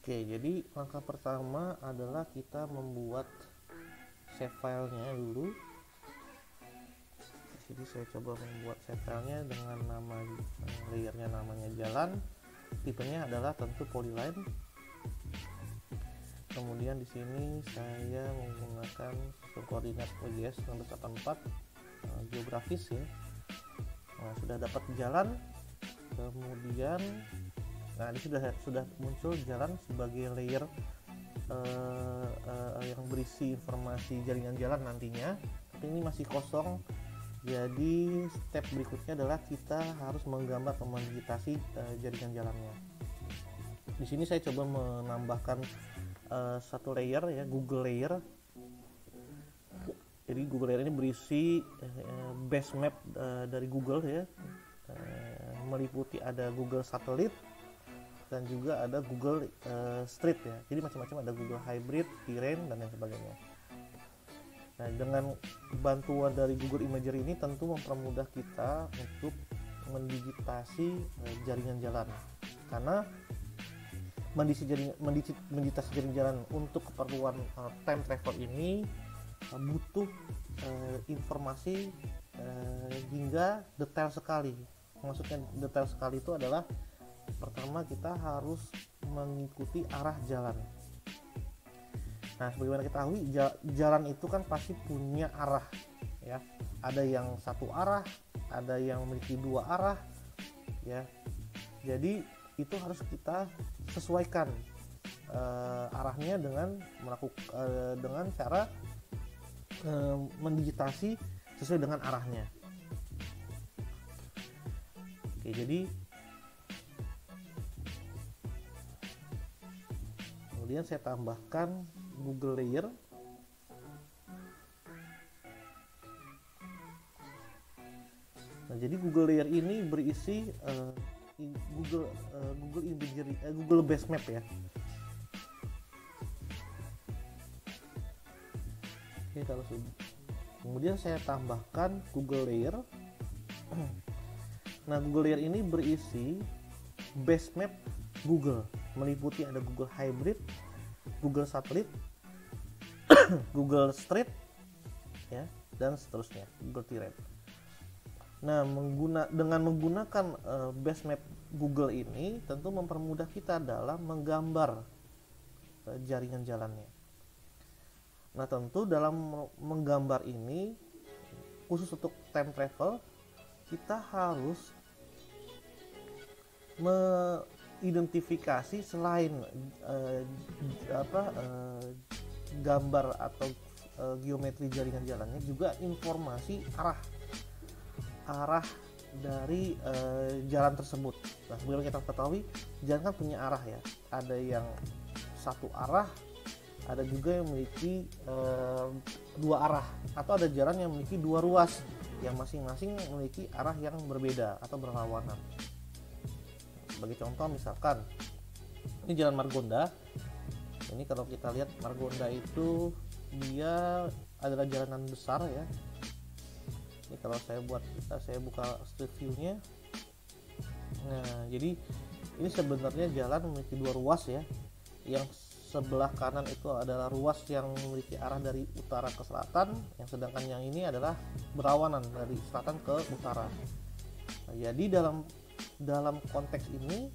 Oke, jadi langkah pertama adalah kita membuat save filenya dulu. Jadi saya coba membuat save filenya dengan nama layernya namanya jalan, tipenya adalah tentu polyline. Kemudian di sini saya menggunakan sistem koordinat OJS 1984 geografis ya. Nah, sudah dapat jalan, kemudian ini sudah muncul jalan sebagai layer yang berisi informasi jaringan jalan nantinya, tapi ini masih kosong. Jadi step berikutnya adalah kita harus menggambar atau mendigitasi jaringan jalannya. Di sini saya coba menambahkan satu layer ya, Google layer. Jadi Google layer ini berisi base map dari Google ya, meliputi ada Google Satellite dan juga ada Google Street ya. Jadi macam-macam, ada Google Hybrid, Terrain dan lain sebagainya. Nah, dengan bantuan dari Google Imagery ini tentu mempermudah kita untuk mendigitasi jaringan jalan, karena mendigitasi jaringan jalan untuk keperluan time travel ini butuh informasi hingga detail sekali. Maksudnya detail sekali itu adalah pertama kita harus mengikuti arah jalan. Nah, sebagaimana kita tahu jalan itu kan pasti punya arah ya. Ada yang satu arah, ada yang memiliki dua arah ya. Jadi itu harus kita sesuaikan arahnya dengan dengan cara mendigitasi sesuai dengan arahnya. Oke, jadi kemudian saya tambahkan Google layer. Nah, jadi Google layer ini berisi Google Imagery, Google Base Map ya. Oke, kalau kemudian saya tambahkan Google layer. Nah, Google layer ini berisi Base Map Google, meliputi ada Google Hybrid, Google Satellite, Google Street ya, dan seterusnya, Google Terrain. Nah, dengan menggunakan base map Google ini tentu mempermudah kita dalam menggambar jaringan jalannya. Nah, tentu dalam menggambar ini khusus untuk time travel kita harus mengidentifikasi selain gambar atau geometri jaringan jalannya juga informasi arah dari jalan tersebut. Nah, sebagaimana kita ketahui jalan kan punya arah ya, ada yang satu arah, ada juga yang memiliki dua arah, atau ada jalan yang memiliki dua ruas yang masing-masing memiliki arah yang berbeda atau berlawanan. Sebagai contoh misalkan ini jalan Margonda. Ini kalau kita lihat Margonda itu dia adalah jalanan besar ya. Ini kalau saya buka street view-nya. Nah, jadi ini sebenarnya jalan memiliki dua ruas ya. Yang sebelah kanan itu adalah ruas yang memiliki arah dari utara ke selatan, yang sedangkan yang ini adalah berlawanan dari selatan ke utara. Nah, jadi dalam konteks ini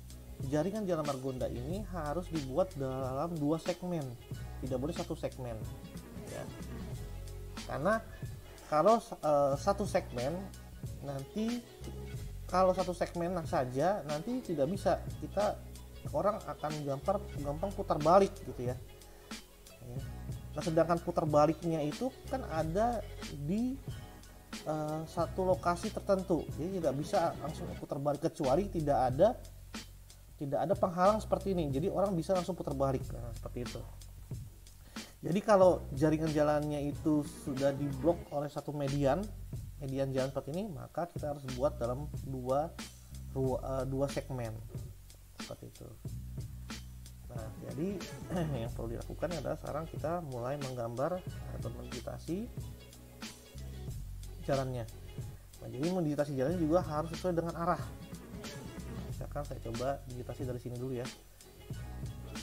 jaringan jalan Margonda ini harus dibuat dalam dua segmen, tidak boleh satu segmen ya. Karena kalau satu segmen saja nanti tidak bisa, orang akan gampang putar balik gitu ya. Nah, sedangkan putar baliknya itu kan ada di satu lokasi tertentu, jadi tidak bisa langsung putar balik kecuali tidak ada penghalang seperti ini, jadi orang bisa langsung putar balik. Nah, seperti itu. Jadi kalau jaringan jalannya itu sudah diblok oleh satu median jalan seperti ini, maka kita harus buat dalam dua segmen seperti itu. Nah, jadi yang perlu dilakukan adalah sekarang kita mulai menggambar atau mendigitasi jalannya. Nah, jadi mendigitasi jalannya juga harus sesuai dengan arah. Misalkan saya coba digitasi dari sini dulu ya.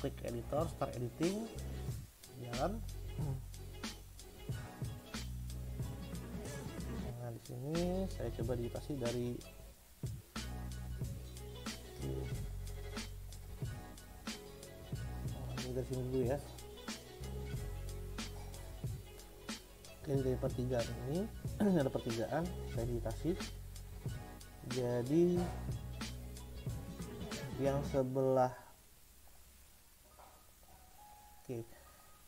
klik editor, start editing, jalan. Nah di sini saya coba digitasi dari sini dulu ya. Oke, dari pertigaan ini ada pertigaan, saya digitasi. Jadi yang sebelah, oke,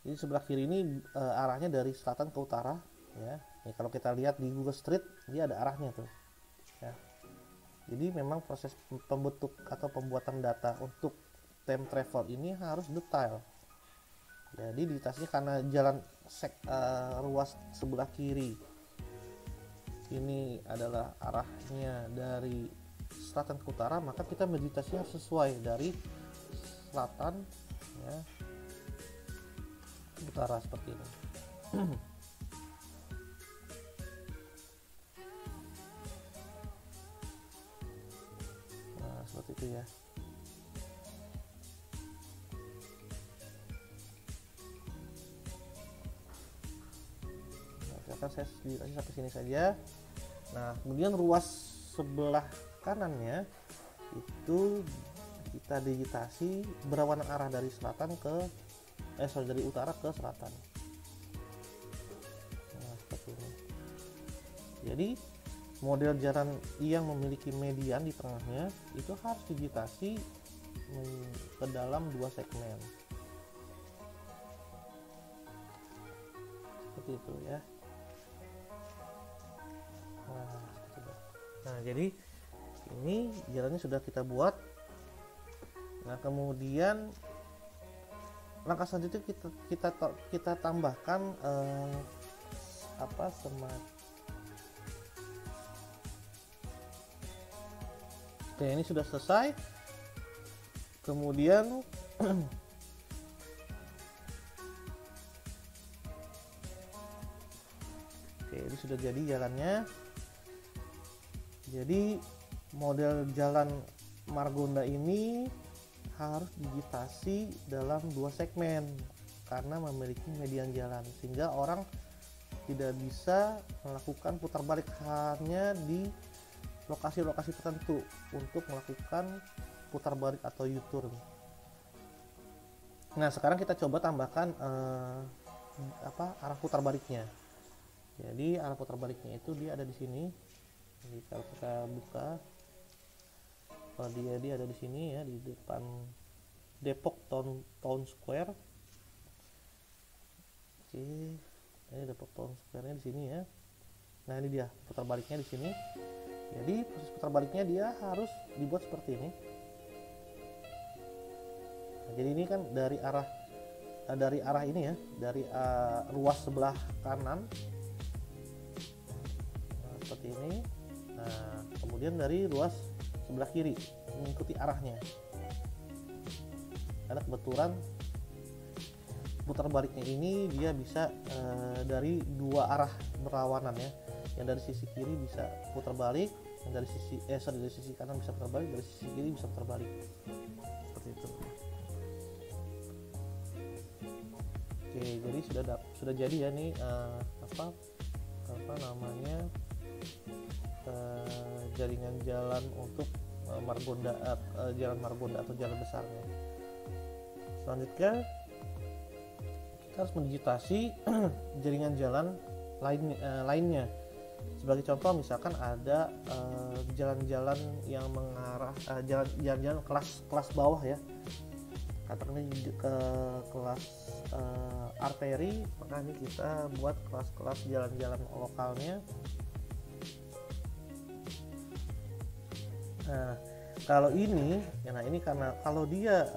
jadi sebelah kiri ini arahnya dari selatan ke utara ya. Nih, kalau kita lihat di Google Street dia ada arahnya tuh ya. Jadi memang proses pembentuk atau pembuatan data untuk time travel ini harus detail. Jadi ditanya karena jalan ruas sebelah kiri ini adalah arahnya dari selatan ke utara, maka kita meditasinya harus sesuai dari selatan ya, ke utara seperti ini. Nah seperti itu ya. Nah, saya sampai sini saja. Nah kemudian ruas sebelah kanannya itu kita digitasi berlawanan arah dari selatan ke dari utara ke selatan. Nah seperti ini. Jadi model jalan yang memiliki median di tengahnya itu harus digitasi ke dalam dua segmen seperti itu ya. Nah jadi ini jalannya sudah kita buat. Nah kemudian langkah selanjutnya kita tambahkan smart. Oke, ini sudah selesai. Kemudian oke, ini sudah jadi jalannya. Jadi model jalan Margonda ini harus digitasi dalam dua segmen karena memiliki median jalan, sehingga orang tidak bisa melakukan putar balik hanya di lokasi-lokasi tertentu untuk melakukan putar balik atau U-turn. Nah sekarang kita coba tambahkan arah putar baliknya. Jadi arah putar baliknya itu dia ada di sini. Jadi kalau kita buka, kalau dia ada di sini ya, di depan Depok Town Square. Oke, ini Depok Town Square-nya di sini ya. Nah ini dia putar baliknya di sini. Jadi proses putar baliknya dia harus dibuat seperti ini. Nah, jadi ini kan dari arah ini ya, dari ruas sebelah kanan seperti ini. Nah kemudian dari ruas sebelah kiri mengikuti arahnya, karena kebetulan putar baliknya ini dia bisa dari dua arah berlawanan ya. Yang dari sisi kiri bisa putar balik, yang dari sisi kanan bisa putar balik, dari sisi kiri bisa putar balik seperti itu. Oke, jadi sudah jadi ya nih namanya jaringan jalan untuk Margonda, jalan Margonda atau jalan besarnya. Selanjutnya kita harus mendigitasi jaringan jalan lainnya. Sebagai contoh misalkan ada jalan-jalan yang mengarah jalan-jalan kelas bawah ya, katakanlah ke kelas arteri, maka ini kita buat kelas-kelas jalan-jalan lokalnya. Nah kalau ini ya, nah ini karena kalau dia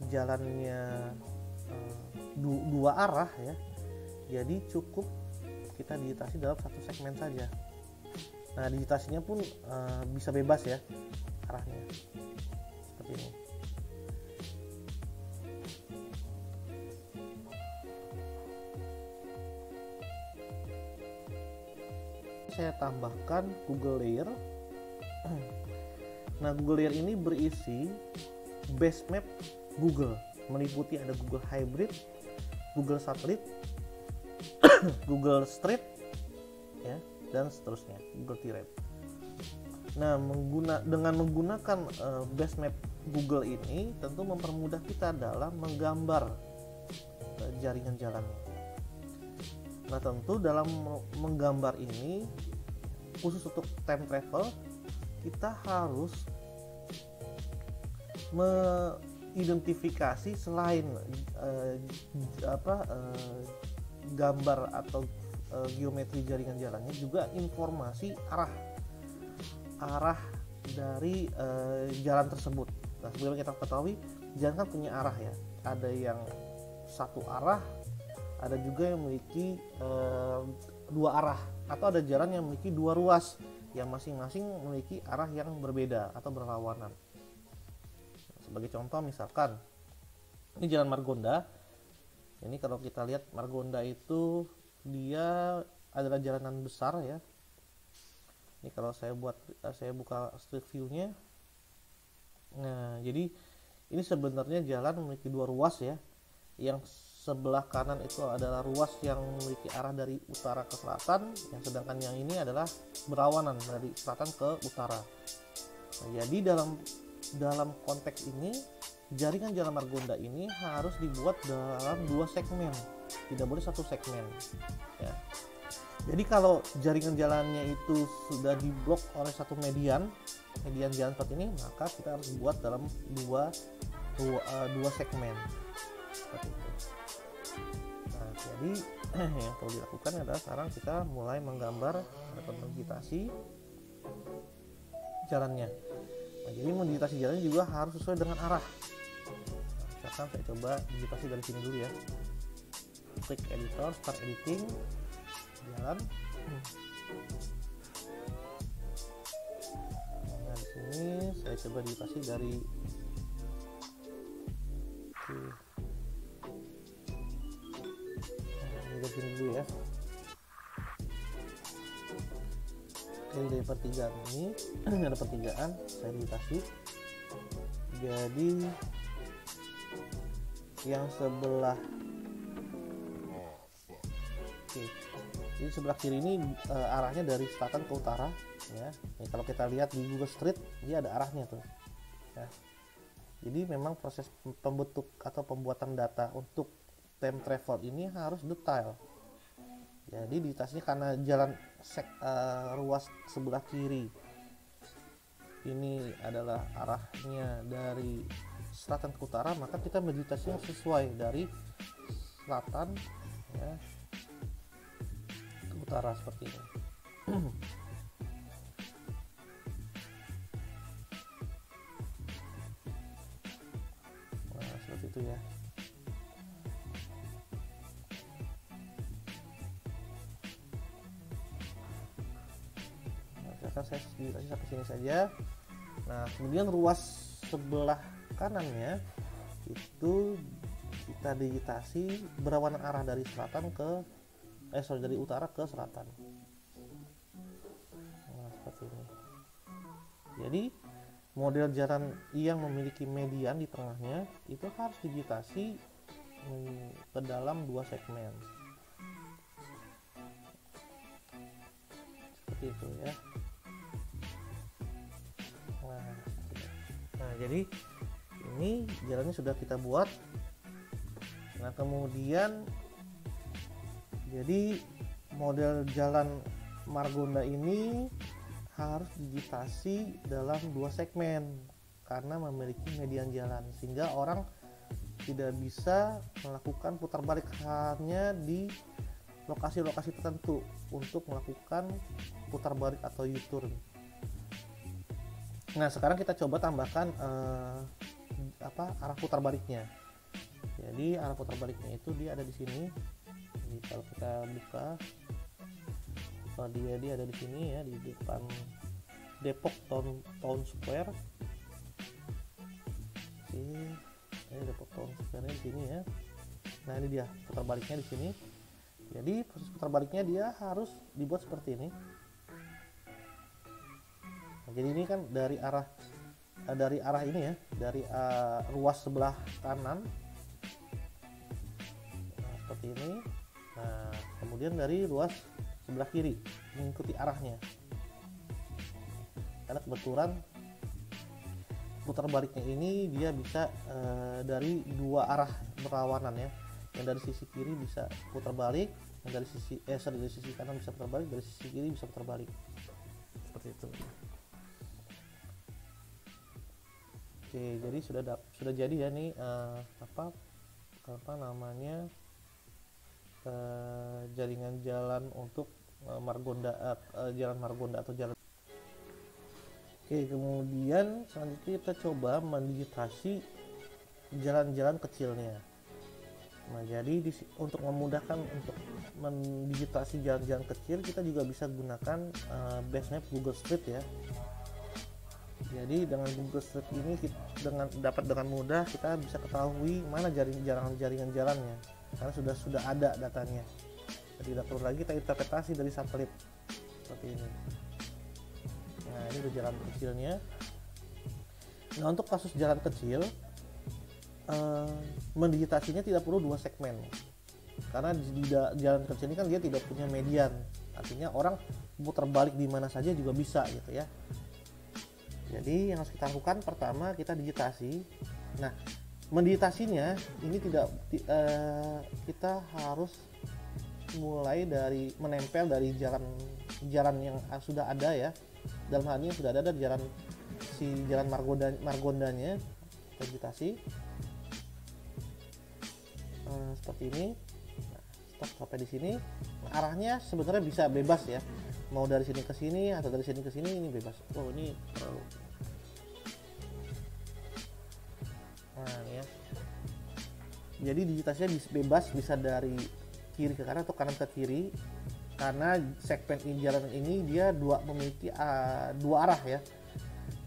jalannya dua arah ya, jadi cukup kita digitasi dalam satu segmen saja. Nah digitasinya pun bisa bebas ya arahnya seperti ini. Saya tambahkan Google Layer. Nah Google Layer ini berisi base map Google, meliputi ada Google Hybrid, Google Satelit, Google Street, ya, dan seterusnya, Google T-Rep. Nah, dengan menggunakan base map Google ini tentu mempermudah kita dalam menggambar jaringan jalannya. Nah, tentu dalam menggambar ini khusus untuk time travel kita harus mengidentifikasi selain gambar atau geometri jaringan jalannya juga informasi arah dari jalan tersebut. Nah, sebagaimana kita ketahui jalan kan punya arah ya, ada yang satu arah, ada juga yang memiliki dua arah, atau ada jalan yang memiliki dua ruas yang masing-masing memiliki arah yang berbeda atau berlawanan. Sebagai contoh misalkan ini jalan Margonda. Ini kalau kita lihat Margonda itu dia adalah jalanan besar ya. Ini kalau saya buka street view-nya. Nah, jadi ini sebenarnya jalan memiliki dua ruas ya. Yang sebelah kanan itu adalah ruas yang memiliki arah dari utara ke selatan, yang sedangkan yang ini adalah berlawanan dari selatan ke utara. Nah, jadi dalam konteks ini jaringan jalan Margonda ini harus dibuat dalam dua segmen, tidak boleh satu segmen ya. Jadi kalau jaringan jalannya itu sudah diblok oleh satu median jalan seperti ini, maka kita harus buat dalam dua segmen seperti itu. Nah, jadi yang perlu dilakukan adalah sekarang kita mulai menggambar atau mengeditasi jalannya. Nah, jadi mengeditasi jalannya juga harus sesuai dengan arah. Nah, misalkan saya coba editasi dari sini dulu ya. Klik editor, start editing, jalan. Nah, di sini saya coba editasi dari sini dulu ya. Oke, dari pertigaan ini ada pertigaan, saya editasi. Jadi yang sebelah jadi sebelah kiri ini arahnya dari selatan ke utara ya. Ini kalau kita lihat di Google Street dia ada arahnya tuh ya. Jadi memang proses pembuatan data untuk time travel ini harus detail. Jadi editasinya karena jalan ruas sebelah kiri ini adalah arahnya dari selatan ke utara, maka kita meditasinya sesuai dari selatan ya ke utara seperti ini. Nah, seperti itu ya. Saya editasi sampai sini saja. Nah, kemudian ruas sebelah kanannya itu kita digitasi berlawanan arah dari selatan ke dari utara ke selatan. Nah, seperti ini. Jadi model jalan yang memiliki median di tengahnya itu harus digitasi ke dalam dua segmen. Seperti itu ya. Nah, jadi ini jalannya sudah kita buat. Nah, kemudian jadi model jalan Margonda ini harus digitasi dalam dua segmen karena memiliki median jalan, sehingga orang tidak bisa melakukan putar balik hanya di lokasi-lokasi tertentu untuk melakukan putar balik atau U-turn. Nah, sekarang kita coba tambahkan arah putar baliknya. Jadi arah putar baliknya itu dia ada di sini. Jadi kalau kita buka, dia ada di sini ya, di depan Depok Town Square. Ini Depok Town Square di sini ya. Nah, ini dia putar baliknya di sini. Jadi proses putar baliknya dia harus dibuat seperti ini. Nah, jadi ini kan dari arah dari arah ini ya, dari ruas sebelah kanan, nah, seperti ini. Nah, kemudian dari ruas sebelah kiri mengikuti arahnya, karena kebetulan putar baliknya ini dia bisa dari dua arah berlawanan ya, yang dari sisi kiri bisa putar balik, yang dari sisi kanan bisa putar balik, dari sisi kiri bisa putar balik, seperti itu. Oke, jadi sudah jadi ya nih apa namanya jaringan jalan untuk jalan Margonda atau jalan. Oke, kemudian selanjutnya kita coba mendigitasi jalan-jalan kecilnya. Nah, jadi untuk memudahkan untuk mendigitasi jalan-jalan kecil, kita juga bisa gunakan Basemap Google Street ya. Jadi dengan Google Street ini dapat dengan mudah kita bisa ketahui mana jaringan jalannya, karena sudah ada datanya. Jadi tidak perlu lagi kita interpretasi dari satelit seperti ini. Nah, ini udah jalan kecilnya. Nah, untuk kasus jalan kecil, mendigitasinya tidak perlu 2 segmen, karena di jalan kecil ini kan dia tidak punya median, artinya orang putar balik di mana saja juga bisa gitu ya. Jadi yang harus kita lakukan pertama, kita digitasi. Nah, mendigitasinya ini kita harus mulai dari menempel dari jalan yang sudah ada ya. Dalam hal ini sudah ada jalan Margondanya, digitasi seperti ini. Nah, stop sampai di sini. Nah, arahnya sebenarnya bisa bebas ya, mau dari sini ke sini atau dari sini ke sini, ini bebas. Oh, ini terlalu. Nah, ya. Jadi digitasinya bebas, bisa dari kiri ke kanan atau kanan ke kiri, karena segmen jalan ini dia memiliki dua arah ya.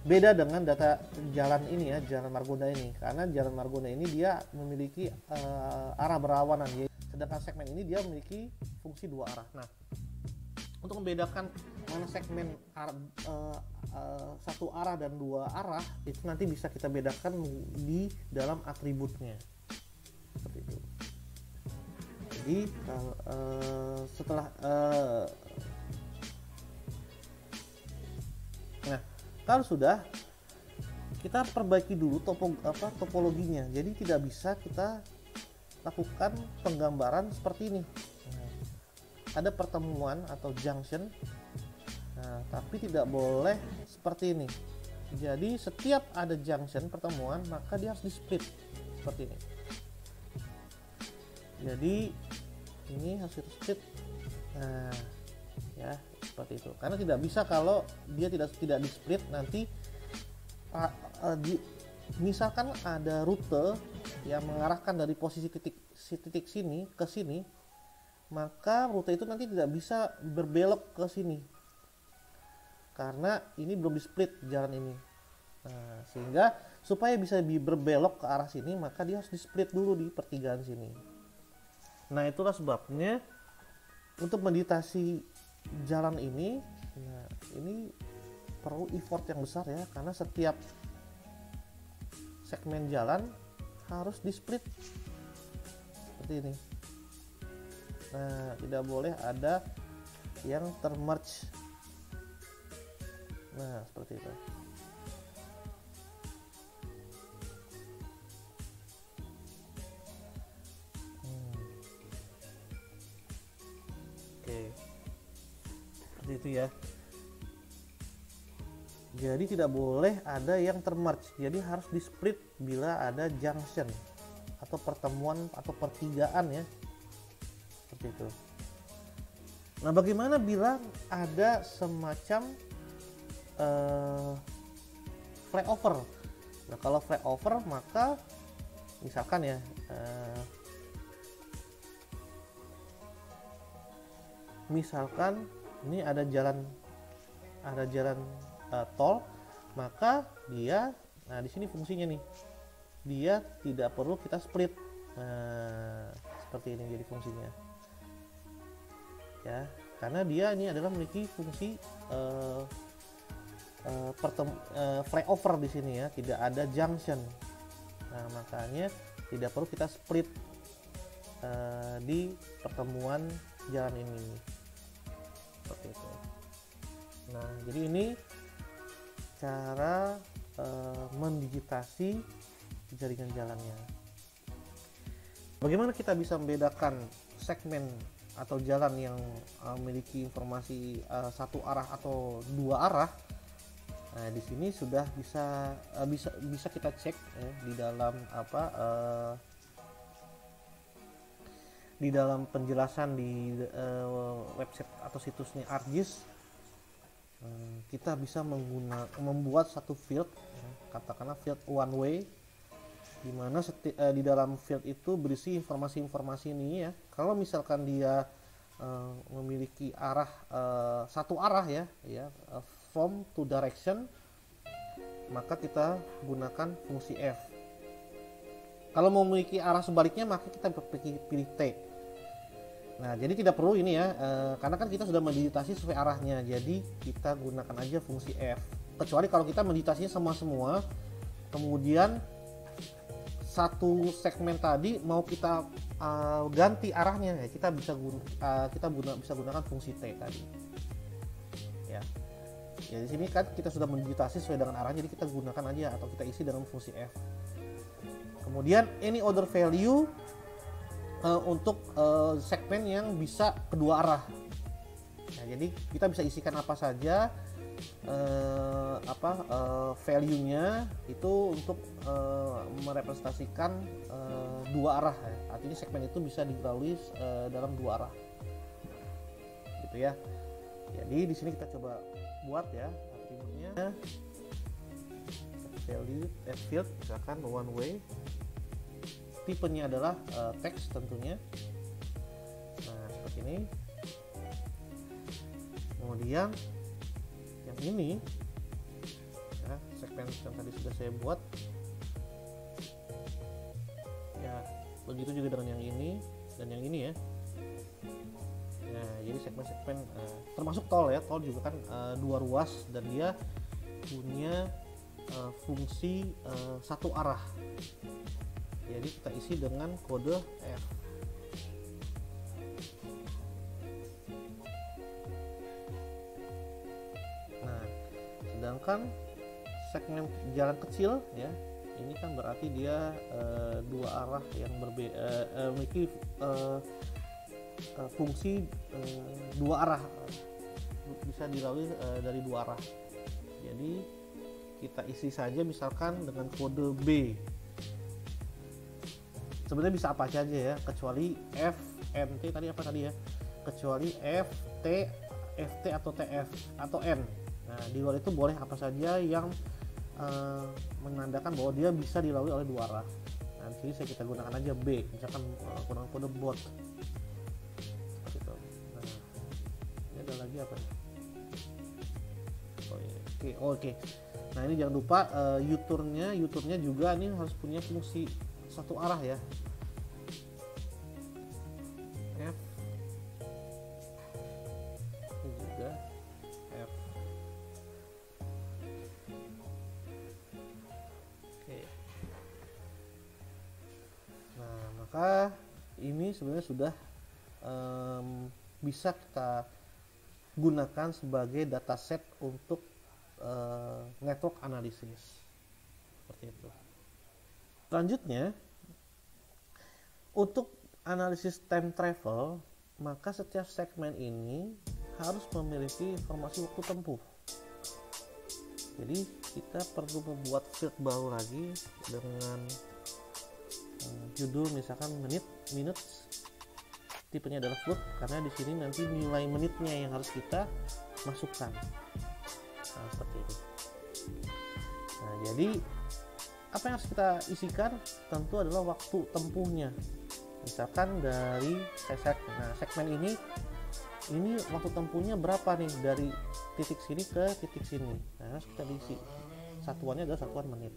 Beda dengan data jalan ini ya, jalan Margonda ini, karena jalan Margonda ini dia memiliki arah berlawanan ya, sedangkan segmen ini dia memiliki fungsi dua arah. Nah, untuk membedakan mana segmen satu arah dan dua arah, itu nanti bisa kita bedakan di dalam atributnya seperti itu. Jadi setelah nah, kalau sudah, kita perbaiki dulu topologinya. Jadi tidak bisa kita lakukan penggambaran seperti ini. Nah, ada pertemuan atau junction, nah, tapi tidak boleh seperti ini. Jadi setiap ada junction pertemuan, maka dia harus di split seperti ini. Jadi ini harus di split. Nah, ya seperti itu. Karena tidak bisa kalau dia tidak di split, nanti misalkan ada rute yang mengarahkan dari posisi titik sini ke sini, maka rute itu nanti tidak bisa berbelok ke sini karena ini belum di split jalan ini. Nah, sehingga supaya bisa berbelok ke arah sini, maka dia harus di split dulu di pertigaan sini. Nah, itulah sebabnya untuk meditasi jalan ini, nah, ini perlu effort yang besar ya, karena setiap segmen jalan harus di split seperti ini. Nah, tidak boleh ada yang termerge. Nah, seperti itu. Oke, seperti itu ya. Jadi tidak boleh ada yang termerge. Jadi harus di split bila ada junction atau pertemuan atau pertigaan ya. Seperti itu. Nah, bagaimana bila ada semacam flyover? Nah, kalau flyover, maka misalkan ya misalkan ini ada jalan tol, maka dia, nah di sini fungsinya nih, dia tidak perlu kita split. Nah, seperti ini jadi fungsinya ya, karena dia ini adalah memiliki fungsi flyover di sini ya, tidak ada junction. Nah, makanya tidak perlu kita split di pertemuan jalan ini. Seperti itu. Nah, jadi ini cara mendigitasi jaringan jalannya. Bagaimana kita bisa membedakan segmen atau jalan yang memiliki informasi satu arah atau dua arah? Nah, di sini sudah bisa kita cek ya, di dalam penjelasan di website atau situsnya ArcGIS. Kita bisa membuat satu field ya, katakanlah field one way, di mana di dalam field itu berisi informasi-informasi ini ya. Kalau misalkan dia memiliki arah satu arah ya, from to direction, maka kita gunakan fungsi F. Kalau memiliki arah sebaliknya, maka kita pilih T. Nah, jadi tidak perlu ini ya, karena kan kita sudah meditasi sesuai arahnya, jadi kita gunakan aja fungsi F. Kecuali kalau kita meditasinya semua, kemudian satu segmen tadi mau kita ganti arahnya, ya kita bisa gunakan fungsi T tadi. Ya. Ya, di sini kan kita sudah meditasi sesuai dengan arahnya, jadi kita gunakan aja atau kita isi dengan fungsi F. Kemudian any other value untuk segmen yang bisa kedua arah. Nah, jadi kita bisa isikan apa saja value-nya itu untuk merepresentasikan dua arah ya. Artinya segmen itu bisa dilalui dalam dua arah. Gitu ya. Jadi di sini kita coba buat ya atributnya. Value field misalkan one way. Tipenya adalah teks tentunya. Nah, seperti ini. Kemudian yang ini ya, segmen yang tadi sudah saya buat ya, begitu juga dengan yang ini dan yang ini ya. Nah, jadi segmen-segmen termasuk tol ya, tol juga kan dua ruas dan dia punya fungsi satu arah. Jadi kita isi dengan kode F. Nah, sedangkan segmen jalan kecil ya, ini kan berarti dia dua arah yang berbeda, memiliki fungsi dua arah, bisa dilalui dari dua arah. Jadi kita isi saja misalkan dengan kode B. Sebenarnya bisa apa aja ya, kecuali F, MT tadi apa tadi ya, kecuali FT atau TF atau N. Nah, di luar itu boleh apa saja yang menandakan bahwa dia bisa dilalui oleh dua arah. Nah, di sini kita gunakan aja B, misalkan gunakan kode bot. Seperti itu. Nah, ini ada lagi apa? Oke. Nah, ini jangan lupa U-turn-nya juga ini harus punya fungsi satu arah ya. F ini juga F. Oke. Nah, maka ini sebenarnya sudah bisa kita gunakan sebagai dataset untuk network analysis. Seperti itu. Selanjutnya, untuk analisis time travel, maka setiap segmen ini harus memiliki informasi waktu tempuh. Jadi kita perlu membuat field baru lagi dengan judul misalkan minutes. Tipenya adalah float karena di sini nanti nilai menitnya yang harus kita masukkan. Nah, seperti itu. Nah, jadi apa yang harus kita isikan tentu adalah waktu tempuhnya. Misalkan dari segmen ini waktu tempuhnya berapa nih dari titik sini ke titik sini. Nah, harus kita isi. Satuannya adalah satuan menit.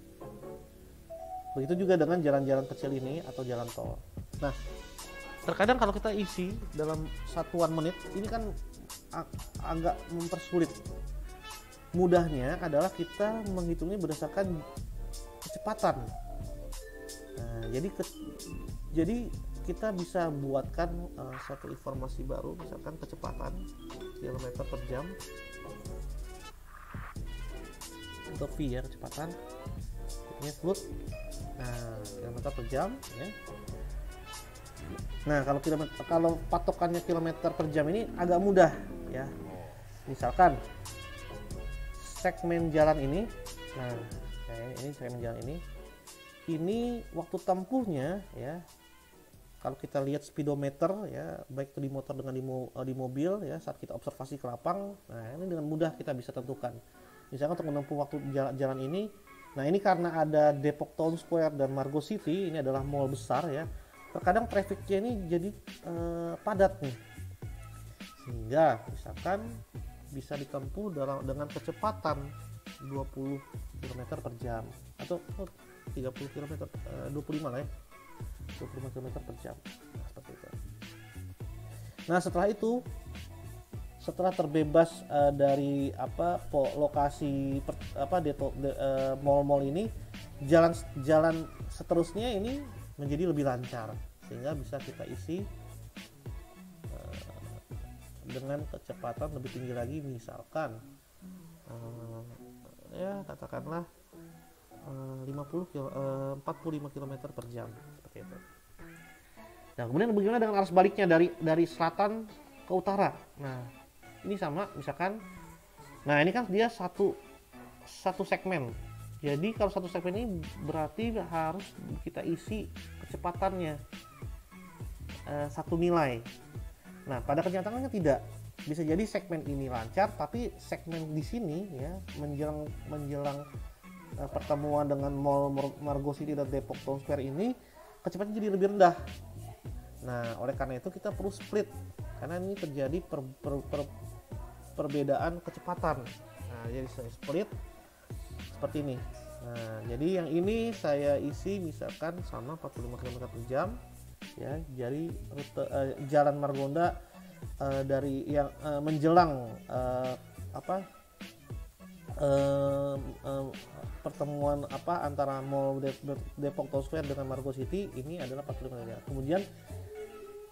Begitu juga dengan jalan-jalan kecil ini atau jalan tol. Nah, terkadang kalau kita isi dalam satuan menit ini kan agak mempersulit. mudahnya adalah kita menghitungnya berdasarkan kecepatan. Nah, jadi kita bisa buatkan satu informasi baru, misalkan kecepatan kilometer per jam atau V ya, kecepatan ini fluid. Nah, kilometer per jam ya. Nah, kalau patokannya kilometer per jam ini agak mudah ya. Misalkan segmen jalan ini, nah ini segmen jalan ini waktu tempuhnya ya. Kalau kita lihat speedometer ya, baik itu di motor dengan di mobil ya, saat kita observasi ke lapang, nah ini dengan mudah kita bisa tentukan. Misalkan untuk menempuh waktu jalan ini, nah ini karena ada Depok Town Square dan Margo City, ini adalah mall besar ya. Terkadang trafficnya ini jadi padat nih, sehingga misalkan bisa ditempuh dengan kecepatan 20 km per jam atau 30 km, 25 lah ya, 25 km per jam. Nah, seperti itu. Nah, setelah terbebas dari lokasi mall-mall ini, jalan seterusnya ini menjadi lebih lancar, sehingga bisa kita isi dengan kecepatan lebih tinggi lagi, misalkan ya katakanlah 45 km per jam, seperti itu. Nah, kemudian bagaimana dengan arah sebaliknya dari selatan ke utara? Nah, ini sama, misalkan, nah ini kan dia satu segmen. Jadi kalau satu segmen ini berarti harus kita isi kecepatannya satu nilai. Nah, pada kenyataannya tidak. Bisa jadi segmen ini lancar, tapi segmen di sini ya menjelang pertemuan dengan Mall Margo City dan Depok Town Square ini kecepatannya jadi lebih rendah. Nah, oleh karena itu kita perlu split, karena ini terjadi perbedaan kecepatan. Nah, jadi saya split seperti ini. Nah, jadi yang ini saya isi misalkan sama 45 km per jam ya. Jadi rute Jalan Margonda dari yang menjelang pertemuan antara Mall Depok Town Square dengan Margo City ini adalah 45 km. Kemudian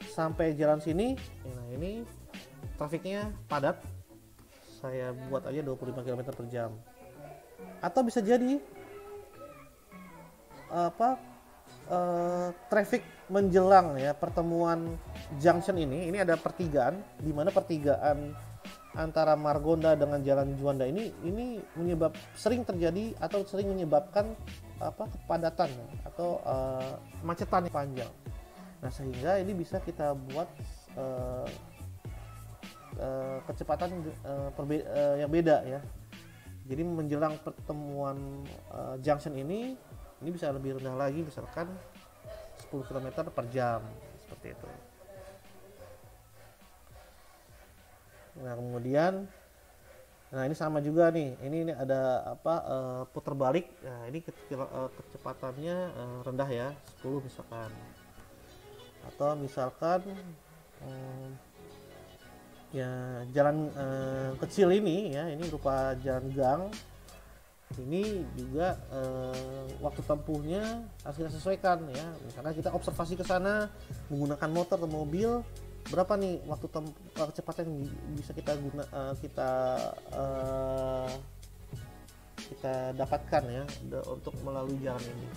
sampai jalan sini, nah ini trafiknya padat, saya buat aja 25 km per jam. Atau bisa jadi traffic menjelang ya pertemuan junction ini ada pertigaan, di mana pertigaan antara Margonda dengan Jalan Juanda ini sering terjadi atau sering menyebabkan kepadatan atau kemacetan panjang. Nah, sehingga ini bisa kita buat kecepatan yang beda ya. Jadi menjelang pertemuan junction ini bisa lebih rendah lagi, misalkan 10 km per jam, seperti itu. Nah, kemudian ini sama juga nih, ini ada putar balik. Nah, ini kecepatannya rendah ya, 10 misalkan. Atau misalkan ya jalan kecil ini ya, ini berupa jalan gang. Ini juga waktu tempuhnya harus kita sesuaikan ya. Misalkan kita observasi ke sana menggunakan motor atau mobil, berapa nih waktu kecepatan yang bisa kita dapatkan ya untuk melalui jalan ini.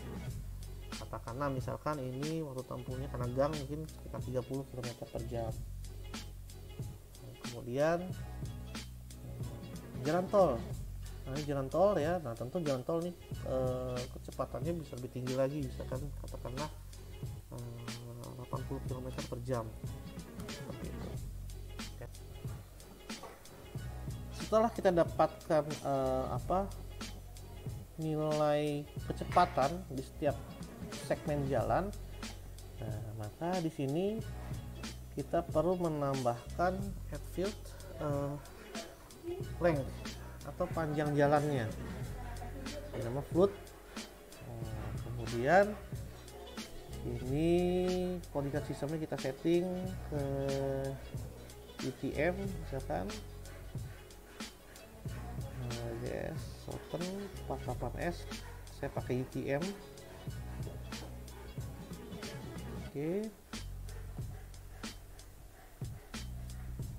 Katakanlah misalkan ini waktu tempuhnya karena gang mungkin sekitar 30 km per jam. Kemudian jalan tol. Nah, ini jalan tol ya. Nah, tentu jalan tol nih kecepatannya bisa lebih tinggi lagi, misalkan katakanlah 80 km per jam. Seperti itu. Oke. Setelah kita dapatkan nilai kecepatan di setiap segmen jalan, nah, maka di sini kita perlu menambahkan field length atau panjang jalannya, ini nama flood. Kemudian ini koordinat sistemnya kita setting ke UTM misalkan. Proton 48S, saya pakai UTM. Oke.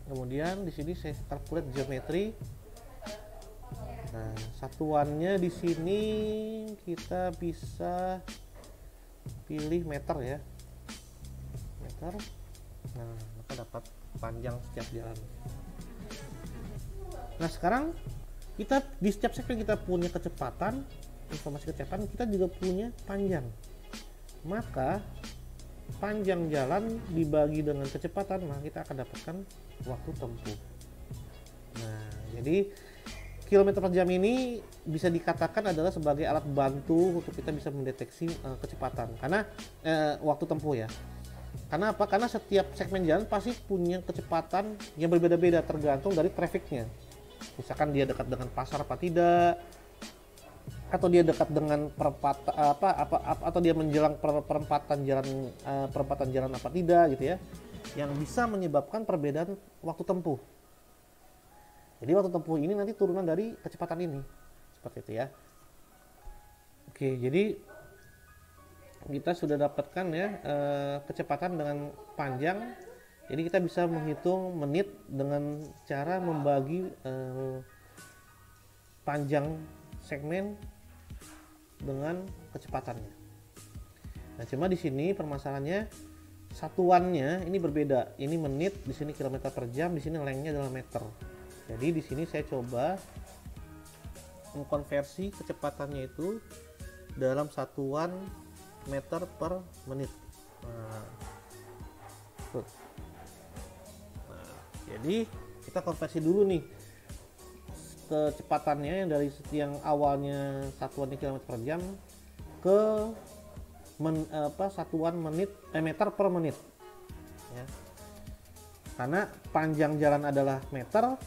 Kemudian di sini saya calculate geometri. Nah, satuannya di sini kita bisa pilih meter ya. Meter. Nah, maka dapat panjang setiap jalan. Nah, sekarang kita di setiap segmen kita punya kecepatan, informasi kecepatan, kita juga punya panjang. Maka panjang jalan dibagi dengan kecepatan, maka kita akan dapatkan waktu tempuh. Nah, jadi kilometer per jam ini bisa dikatakan adalah sebagai alat bantu untuk kita bisa mendeteksi kecepatan, karena waktu tempuh ya. Karena apa? Karena setiap segmen jalan pasti punya kecepatan yang berbeda-beda tergantung dari trafficnya. Misalkan dia dekat dengan pasar apa tidak, atau dia dekat dengan perempatan atau dia menjelang perempatan jalan apa tidak gitu ya, yang bisa menyebabkan perbedaan waktu tempuh. Jadi waktu tempuh ini nanti turunan dari kecepatan ini, seperti itu ya. Oke, jadi kita sudah dapatkan ya kecepatan dengan panjang. Jadi kita bisa menghitung menit dengan cara membagi panjang segmen dengan kecepatannya. Nah, cuma di sini permasalahannya satuannya ini berbeda. Ini menit, di sini kilometer per jam, di sini lengthnya adalah meter. Jadi di sini saya coba mengkonversi kecepatannya itu dalam satuan meter per menit. Nah, jadi kita konversi dulu nih kecepatannya yang dari yang awalnya satuannya kilometer per jam ke satuan meter per menit ya. Karena panjang jalan adalah meter,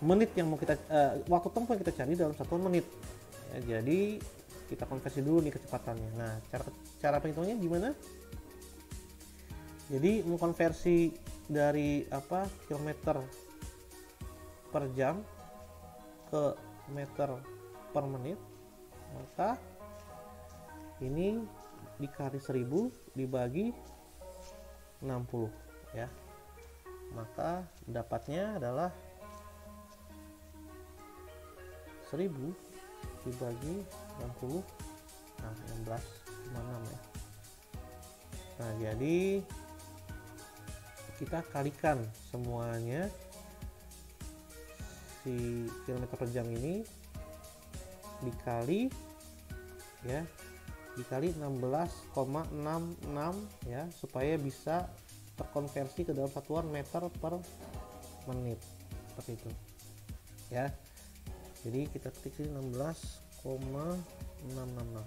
menit yang mau kita waktu tempuh yang kita cari dalam satuan menit ya. Jadi kita konversi dulu nih kecepatannya. Nah, cara penghitungnya gimana? Jadi mengkonversi dari kilometer per jam ke meter per menit, maka ini dikali 1000 dibagi 60 ya, maka dapatnya adalah 1000 dibagi 60, nah 16,6 ya. Nah, jadi kita kalikan semuanya, si kilometer per jam ini dikali 16,66 ya, supaya bisa terkonversi ke dalam satuan meter per menit, seperti itu ya. Jadi kita ketik sini 16,666.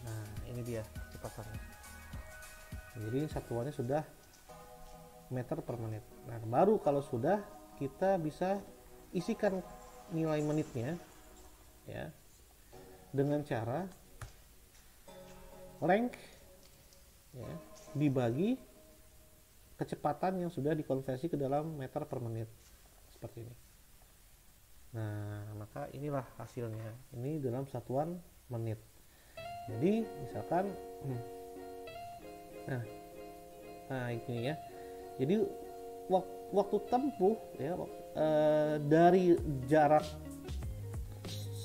Nah, ini dia kecepatannya. Jadi satuannya sudah meter per menit. Nah, baru kalau sudah, kita bisa isikan nilai menitnya ya dengan cara length ya dibagi kecepatan yang sudah dikonversi ke dalam meter per menit, seperti ini. Nah, maka inilah hasilnya. Ini dalam satuan menit. Jadi misalkan nah ini ya. Jadi waktu tempuh ya dari jarak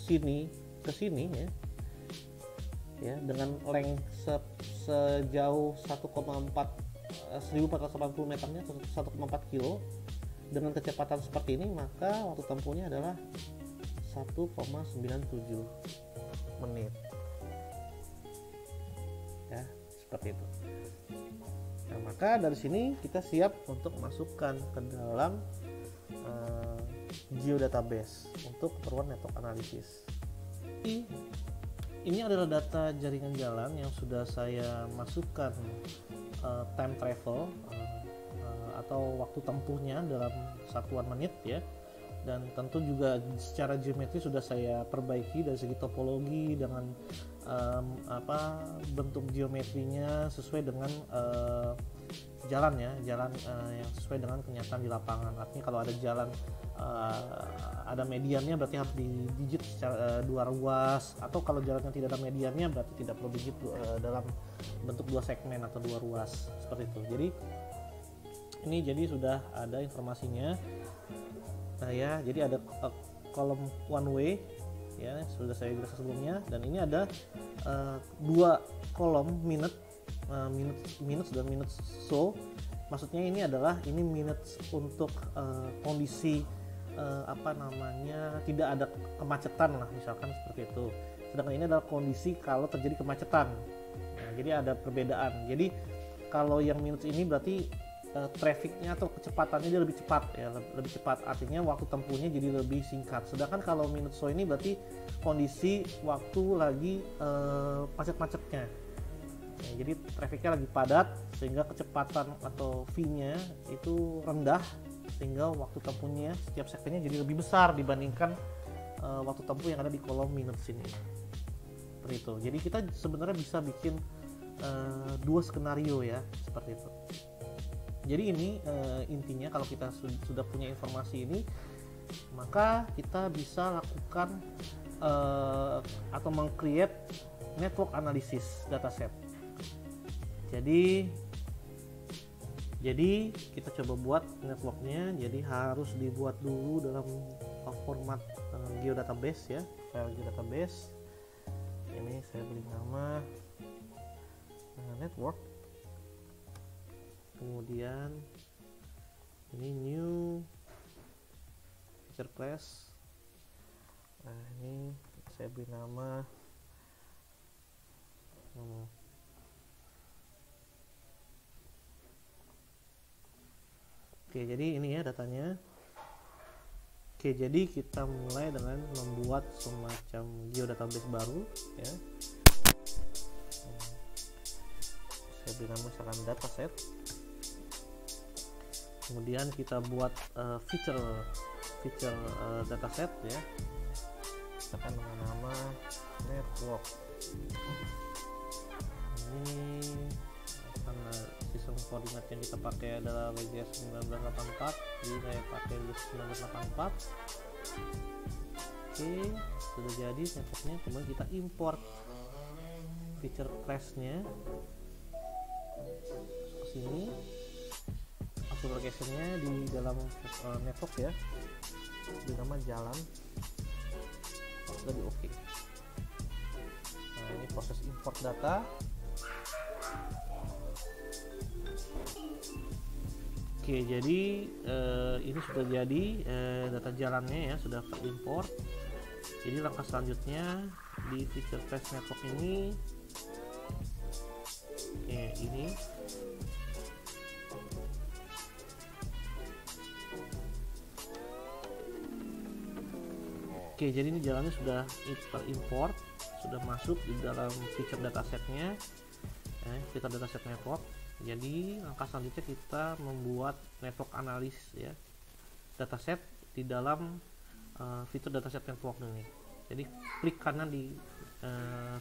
sini ke sini ya dengan length sejauh 1480 meternya, 1,4 kilo dengan kecepatan seperti ini, maka waktu tempuhnya adalah 1,97 menit ya, seperti itu. Nah, maka dari sini kita siap untuk masukkan ke dalam geodatabase untuk keperluan network analisis. Ini adalah data jaringan jalan yang sudah saya masukkan time travel atau waktu tempuhnya dalam satuan menit ya. dan tentu juga secara geometri sudah saya perbaiki dari segi topologi dengan bentuk geometrinya sesuai dengan jalan yang sesuai dengan kenyataan di lapangan. Artinya kalau ada jalan ada mediannya berarti harus digigit secara 2 ruas, atau kalau jalannya tidak ada mediannya berarti tidak perlu digigit dalam bentuk 2 segmen atau 2 ruas seperti itu. Jadi ini sudah ada informasinya. Nah ya, jadi ada kolom one way ya, sudah saya jelaskan sebelumnya, dan ini ada 2 kolom minutes dan minutes so. Maksudnya ini minutes untuk kondisi tidak ada kemacetan lah, misalkan seperti itu. Sedangkan ini adalah kondisi kalau terjadi kemacetan. Nah, jadi ada perbedaan. Jadi kalau yang minutes ini berarti trafficnya atau kecepatannya dia lebih cepat ya, lebih cepat, artinya waktu tempuhnya jadi lebih singkat. Sedangkan kalau minute so ini berarti kondisi waktu lagi macet-macetnya ya, jadi trafficnya lagi padat sehingga kecepatan atau V-nya itu rendah, sehingga waktu tempuhnya setiap segmennya jadi lebih besar dibandingkan waktu tempuh yang ada di kolom minutes ini. Seperti itu. Jadi kita sebenarnya bisa bikin 2 skenario ya, seperti itu. Jadi ini intinya kalau kita sudah punya informasi ini, maka kita bisa lakukan atau meng-create network analysis dataset. Jadi kita coba buat networknya. Jadi harus dibuat dulu dalam format geodatabase ya, file geodatabase. Ini saya beri nama network. Kemudian ini new feature class. Nah, ini saya beri nama Oke, jadi ini ya datanya. Oke, jadi kita mulai dengan membuat semacam geodatabase baru ya. Saya beri nama misalkan dataset. Kemudian kita buat feature dataset ya, misalkan dengan nama network. Ini karena sistem koordinat yang kita pakai adalah WGS 1984, jadi saya pakai WGS 1984. Oke, sudah jadi networknya. Kemudian kita import feature class-nya ke sini. Location-nya di dalam network ya, di nama jalan, sudah di oke. Nah, ini proses import data. Oke, jadi ini sudah jadi data jalannya ya, sudah terimport. Jadi langkah selanjutnya di feature class network ini, ini Oke, jadi ini jalannya sudah terimport, sudah masuk di dalam feature datasetnya, feature dataset network. Jadi langkah selanjutnya kita membuat network analysis ya, dataset di dalam feature dataset network ini. Jadi klik kanan di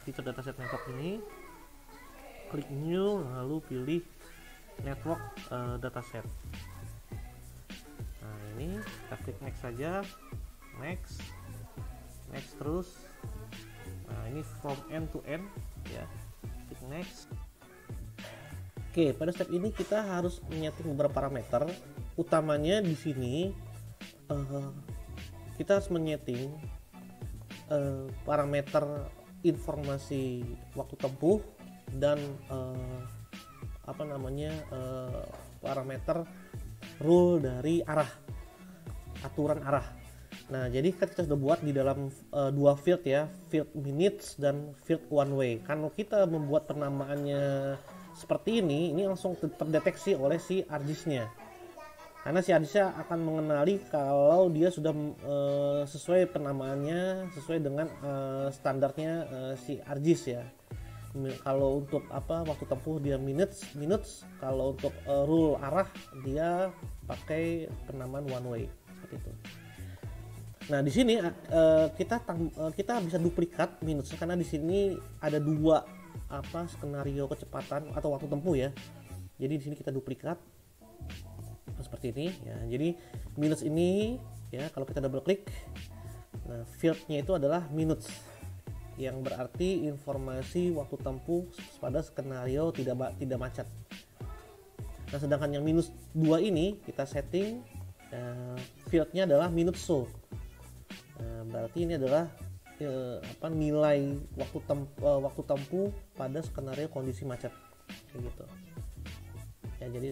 feature dataset network ini, klik new, lalu pilih network dataset. Nah, ini kita klik next saja, next terus. Nah, ini from end to end ya, klik next. Oke, pada step ini kita harus menyeting beberapa parameter. Utamanya di sini kita harus menyeting parameter informasi waktu tempuh dan parameter rule dari arah, aturan arah. Nah, jadi kita sudah buat di dalam 2 field ya, field minutes dan field one way. Kalau kita membuat penamaannya seperti ini langsung terdeteksi oleh si ArcGIS-nya. Karena si ArcGIS-nya akan mengenali kalau dia sudah sesuai penamaannya, sesuai dengan standarnya si ArcGIS ya. Kalau untuk waktu tempuh dia minutes, kalau untuk rule arah dia pakai penamaan one way seperti itu. Nah, di sini kita bisa duplikat minusnya karena di sini ada dua skenario kecepatan atau waktu tempuh ya. Jadi di sini kita duplikat seperti ini ya. Jadi minus ini ya, kalau kita double klik, nah fieldnya itu adalah minutes, yang berarti informasi waktu tempuh pada skenario tidak macet. Nah, sedangkan yang minus 2 ini kita setting fieldnya adalah minutes show. Berarti ini adalah nilai waktu tempuh pada skenario kondisi macet kayak gitu ya. Jadi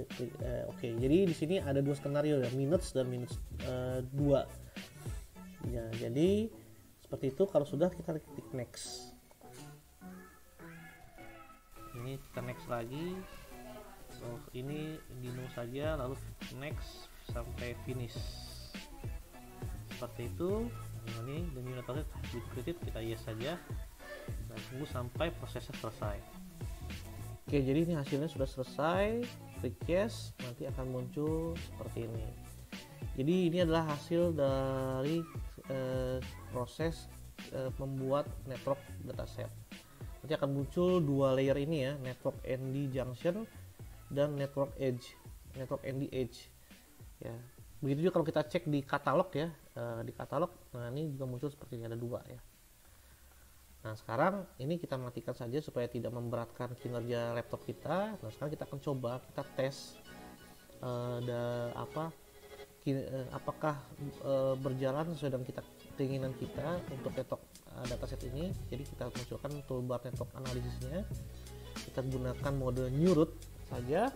oke. Jadi di sini ada dua skenario ya, minutes dan minus 2 ya. Jadi seperti itu. Kalau sudah, kita klik next. Ini kita next lagi. So, ini dino saja, lalu next sampai finish seperti itu. Ini the new network has been created, kita yes saja dan tunggu sampai prosesnya selesai. Oke, jadi ini hasilnya sudah selesai. Klik yes, nanti akan muncul seperti ini. Jadi ini adalah hasil dari proses membuat network dataset. Nanti akan muncul dua layer ini ya, network ND junction dan network edge, network ND edge ya. Begitu juga kalau kita cek di katalog ya, di katalog, nah ini juga muncul seperti ini, ada dua ya. Nah, sekarang ini kita matikan saja supaya tidak memberatkan kinerja laptop kita. Nah, sekarang kita akan coba, kita tes apakah berjalan sesuai dengan keinginan kita untuk network dataset ini. Jadi kita munculkan toolbar network analisisnya, kita gunakan mode new root saja.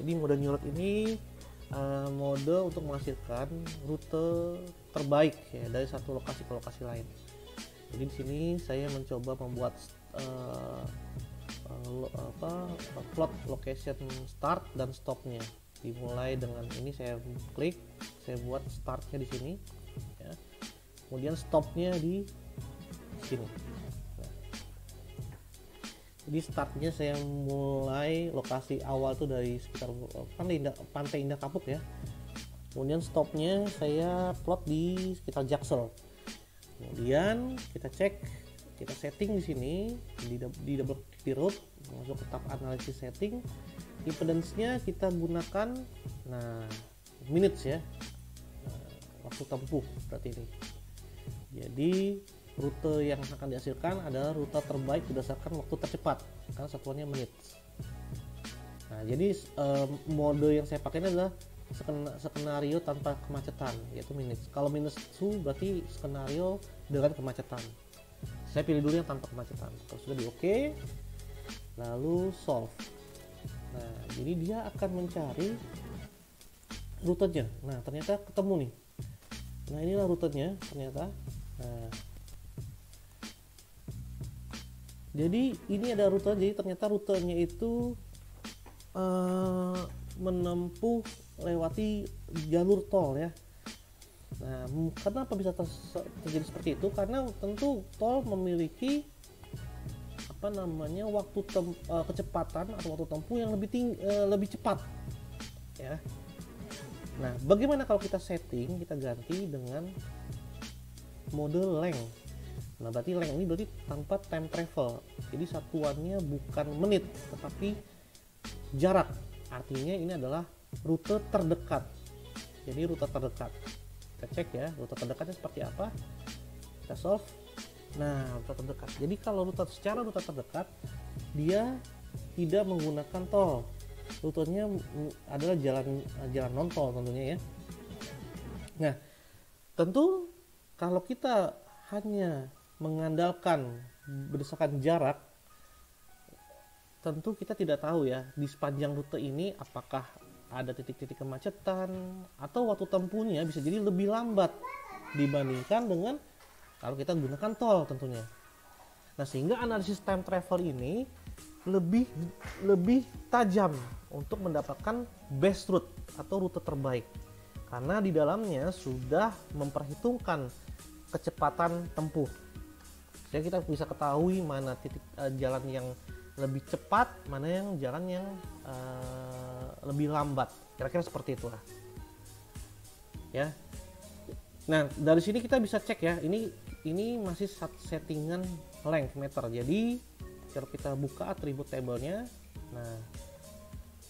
Jadi mode new root ini mode untuk menghasilkan rute terbaik ya dari satu lokasi ke lokasi lain. Jadi di sini saya mencoba membuat plot location start dan stopnya. Dimulai dengan ini, saya klik, saya buat startnya di sini ya. Kemudian stopnya di sini. Jadi startnya saya mulai lokasi awal tuh dari sekitar Pantai Indah Kapuk ya. Kemudian stopnya saya plot di sekitar Jaksel. Kemudian kita cek, kita setting di sini di double klik di root, masuk ke tab analisis setting. Impedance-nya kita gunakan minutes ya. Waktu tempuh berarti ini. Jadi rute yang akan dihasilkan adalah rute terbaik berdasarkan waktu tercepat karena satuannya menit. Nah, jadi mode yang saya pakai ini adalah skenario tanpa kemacetan, yaitu minutes. Kalau minus 2 berarti skenario dengan kemacetan. Saya pilih dulu yang tanpa kemacetan. Kalau sudah di oke, lalu solve. Nah, jadi dia akan mencari rutenya. Nah, ternyata ketemu nih. Nah, inilah rutenya ternyata. Nah, jadi ini ada rute, jadi ternyata rutenya itu menempuh lewati jalur tol ya. Nah, kenapa bisa terjadi seperti itu? Karena tentu tol memiliki waktu kecepatan atau waktu tempuh yang lebih cepat ya. Nah, bagaimana kalau kita setting, kita ganti dengan mode length. Nah, berarti length ini berarti tanpa time travel. Jadi satuannya bukan menit tetapi jarak. Artinya ini adalah rute terdekat. Jadi rute terdekat. Kita cek ya, rute terdekatnya seperti apa. Kita solve. Nah, rute terdekat. Jadi kalau secara rute terdekat dia tidak menggunakan tol. Rutenya adalah jalan non tol tentunya ya. Nah, tentu kalau kita hanya mengandalkan berdasarkan jarak, tentu kita tidak tahu ya di sepanjang rute ini apakah ada titik-titik kemacetan atau waktu tempuhnya bisa jadi lebih lambat dibandingkan dengan kalau kita gunakan tol tentunya. Nah, sehingga analisis time travel ini lebih tajam untuk mendapatkan best route atau rute terbaik karena di dalamnya sudah memperhitungkan kecepatan tempuh. Jadi kita bisa ketahui mana titik jalan yang lebih cepat, mana yang jalan yang lebih lambat. Kira-kira seperti itulah. Ya. Nah, dari sini kita bisa cek ya, ini masih settingan length meter. Jadi kalau kita buka atribut tabelnya, nah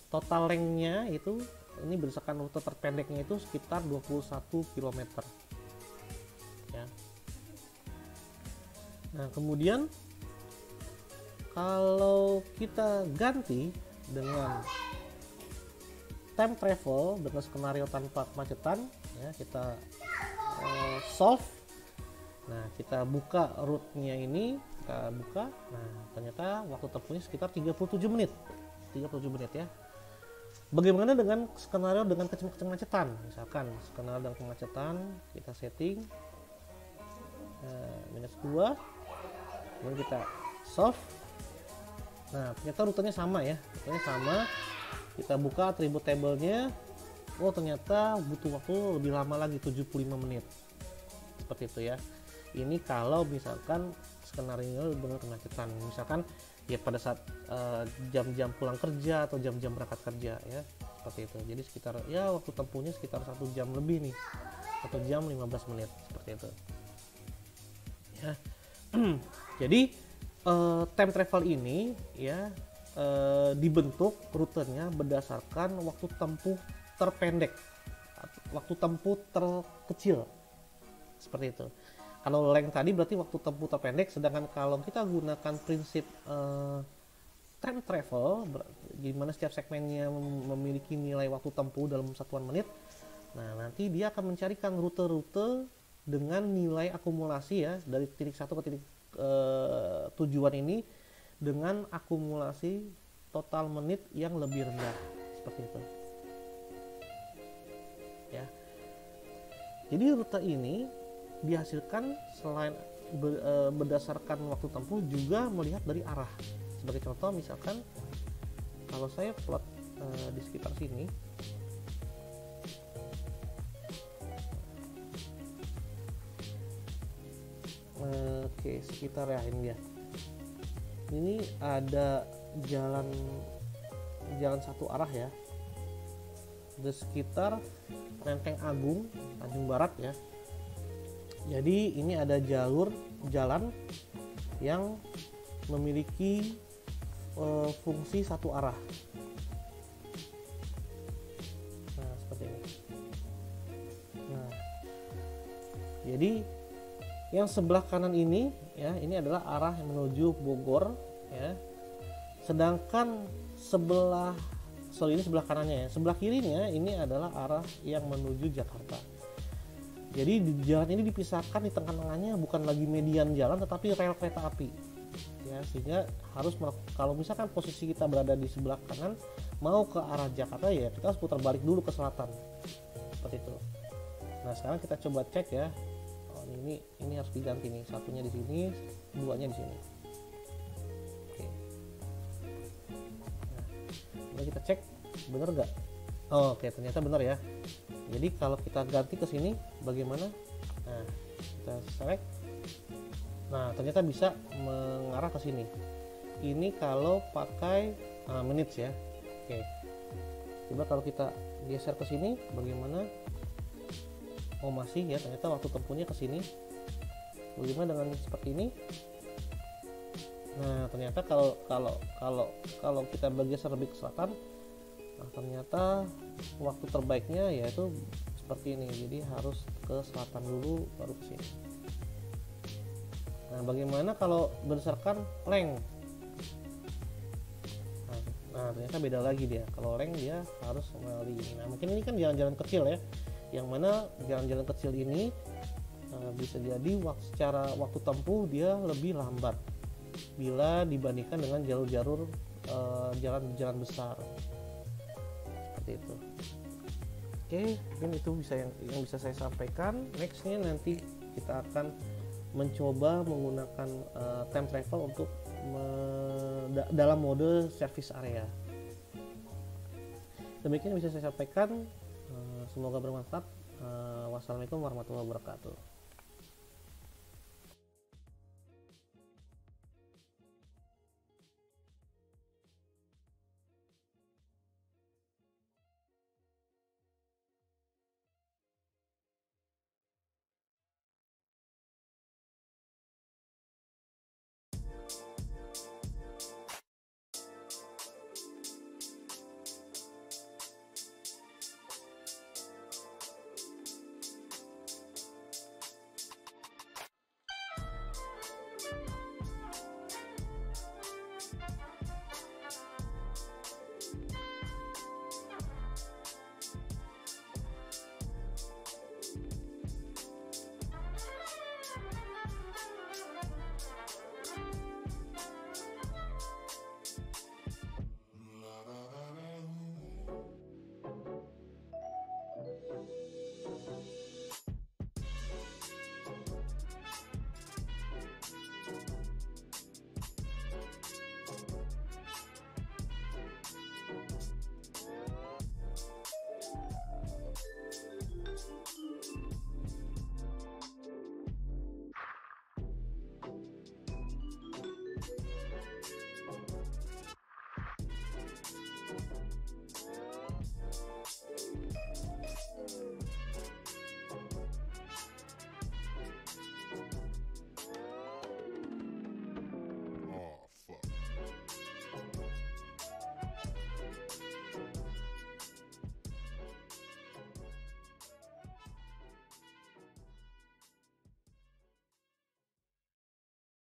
total lengthnya itu ini berdasarkan rute terpendeknya itu sekitar 21 km ya. Nah, kemudian kalau kita ganti dengan time travel dengan skenario tanpa kemacetan ya, kita solve. Nah, kita buka route-nya ini, kita buka. Nah, ternyata waktu tempuhnya sekitar 37 menit. 37 menit ya. Bagaimana dengan skenario dengan kemacetan? Misalkan skenario dengan kemacetan kita setting -2, kemudian kita solve. Nah, ternyata rutenya sama ya, rutenya sama. Kita buka atribut tabelnya, oh ternyata butuh waktu lebih lama lagi, 75 menit. Seperti itu ya. Ini kalau misalkan skenario dengan kemacetan, misalkan ya pada saat jam-jam pulang kerja atau jam-jam berangkat kerja ya, seperti itu. Jadi sekitar ya waktu tempuhnya sekitar 1 jam lebih nih, 1 jam 15 menit seperti itu ya. Jadi time travel ini ya dibentuk rutenya berdasarkan waktu tempuh terpendek, waktu tempuh terkecil, seperti itu. Kalau length tadi berarti waktu tempuh terpendek, sedangkan kalau kita gunakan prinsip time travel, di mana setiap segmennya memiliki nilai waktu tempuh dalam satuan menit, nah nanti dia akan mencarikan rute-rute dengan nilai akumulasi ya dari titik satu ke titik tujuan ini dengan akumulasi total menit yang lebih rendah, seperti itu ya. Jadi rute ini dihasilkan selain berdasarkan waktu tempuh juga melihat dari arah. Sebagai contoh misalkan kalau saya plot di sekitar sini, oke sekitar ya ini ya, ini ada jalan satu arah ya di sekitar Menteng Agung, Tanjung Barat ya. Jadi ini ada jalan yang memiliki fungsi satu arah. Nah, seperti ini. Nah, jadi yang sebelah kanan ini ya, ini adalah arah yang menuju Bogor ya. Sedangkan ini sebelah kanannya ya. Sebelah kirinya ini adalah arah yang menuju Jakarta. Jadi di jalan ini dipisahkan, di tengah-tengahnya bukan lagi median jalan tetapi rel kereta api ya, sehingga harus kalau misalkan posisi kita berada di sebelah kanan mau ke arah Jakarta ya kita harus putar balik dulu ke selatan, seperti itu. Nah sekarang kita coba cek ya, oh, ini harus diganti nih, satunya di sini, duanya di sini. Oke. Nah, kita cek bener nggak? Oh, oke ternyata benar ya. Jadi kalau kita ganti ke sini bagaimana? Nah, kita select. Nah, ternyata bisa mengarah ke sini. Ini kalau pakai minutes ya. Oke. Coba kalau kita geser ke sini bagaimana? Oh, masih ya, ternyata waktu tempuhnya ke sini. Bagaimana dengan seperti ini? Nah, ternyata kalau kita bergeser lebih ke selatan, nah ternyata waktu terbaiknya yaitu seperti ini, jadi harus ke selatan dulu baru ke sini. Nah bagaimana kalau berdasarkan length? Nah ternyata beda lagi dia, kalau length dia harus melalui ini. Nah mungkin ini kan jalan-jalan kecil ya, yang mana jalan-jalan kecil ini bisa jadi secara waktu tempuh dia lebih lambat bila dibandingkan dengan jalur-jalur jalan-jalan besar. Itu. Oke, mungkin itu yang bisa saya sampaikan. Nextnya nanti kita akan mencoba menggunakan time travel untuk dalam mode service area. Demikian yang bisa saya sampaikan. Semoga bermanfaat. Wassalamualaikum warahmatullahi wabarakatuh.